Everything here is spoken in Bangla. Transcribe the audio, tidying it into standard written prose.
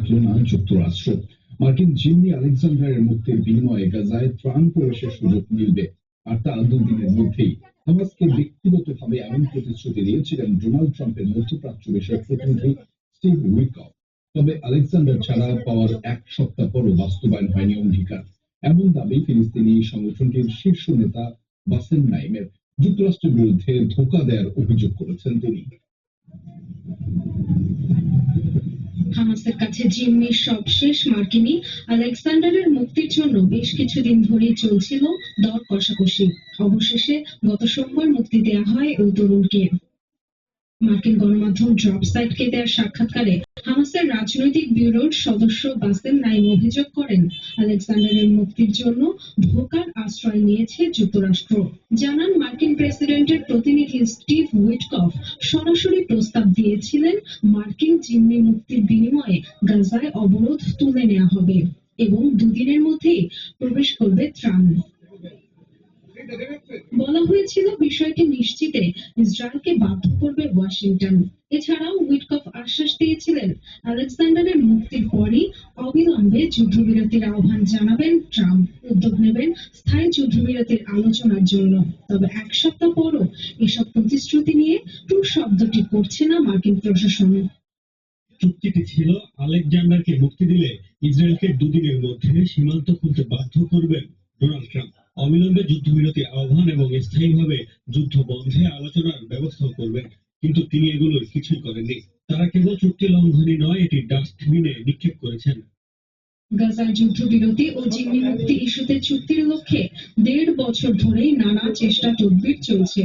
রাখল না যুক্তরাষ্ট্র। মার্কিন জিম্মি আলেকজান্ডারের মুক্তির বিনিময়ে গাজায় ত্রাণ প্রবেশের সুযোগ মিলবে, আর তা দুদিনের মধ্যেই। হামাসকে ব্যক্তিগতভাবে এমন প্রতিশ্রুতি দিয়েছিলেন ডোনাল্ড ট্রাম্পের মধ্যপ্রাচ্য বিষয়ক প্রতিনিধি স্টিভ উইটকফ। তবে আলেকজান্ডার ছাড়া পাওয়ার এক সপ্তাহ পরও বাস্তবায়ন হয়নি অঙ্গীকার। এমন দাবি ফিলিস্তিনি সংগঠনটির শীর্ষ নেতা বাসেম নাইমের। যুক্তরাষ্ট্রের বিরুদ্ধে ধোঁকা দেওয়ার অভিযোগ করেছেন তিনি। হামাসের কাছে জিম্মির সবশেষ মার্কিনি আলেকজান্ডারের মুক্তির জন্য বেশ কিছুদিন ধরেই চলছিল দর কষাকষি। অবশেষে গত সোমবার মুক্তি দেয়া হয় ওই তরুণকে। মার্কিন গণমাধ্যম ড্রপ সাইটকে দেয়া সাক্ষাৎকারে হামাসের রাজনৈতিক ব্যুরোর সদস্য বাসেম নাইম অভিযোগ করেন, আলেকজান্ডারের মুক্তির জন্য ধোঁকার আশ্রয় নিয়েছে যুক্তরাষ্ট্র। জানান, মার্কিন প্রেসিডেন্টের প্রতিনিধি স্টিভ উইটকফ সরাসরি প্রস্তাব দিয়েছিলেন মার্কিন জিম্মি মুক্তির বিনিময়ে গাজায় অবরোধ তুলে নেওয়া হবে এবং দুদিনের মধ্যেই প্রবেশ করবে ত্রাণ। বলা হয়েছিল বিষয়টি নিশ্চিতে ইসরায়েলকে বাধ্য করবে ওয়াশিংটন। এছাড়াও উইটকফ আশ্বাস দিয়েছিলেন, আলেকজান্ডারের মুক্তির পরই অবিলম্বে যুদ্ধবিরতির আহ্বান জানাবেন ট্রাম্প, উদ্যোগ নেবেন স্থায়ী যুদ্ধবিরতির আলোচনার জন্য। তবে এক সপ্তাহ পরও এসব প্রতিশ্রুতি নিয়ে টু শব্দটি করছে না মার্কিন প্রশাসন। চুক্তিটি ছিল আলেকজান্ডারকে মুক্তি দিলে ইসরায়েলকে দুদিনের মধ্যে সীমান্ত খুলতে বাধ্য করবেন ডোনাল্ড ট্রাম্প, অবিলম্বে যুদ্ধবিরতির আহ্বান এবং স্থায়ীভাবে যুদ্ধ বন্ধে আলোচনার ব্যবস্থাও করবেন। কিন্তু তিনি এগুলোর কিছুই করেননি। তারা কেবল চুক্তি লঙ্ঘনই নয়, এটি ডাস্টবিনে নিক্ষেপ করেছেন। গাজায় যুদ্ধবিরতি ও জিম্মি মুক্তি ইস্যুতে চুক্তির লক্ষ্যে ১.৫ বছর ধরেই নানা চেষ্টা তদবির চলছে।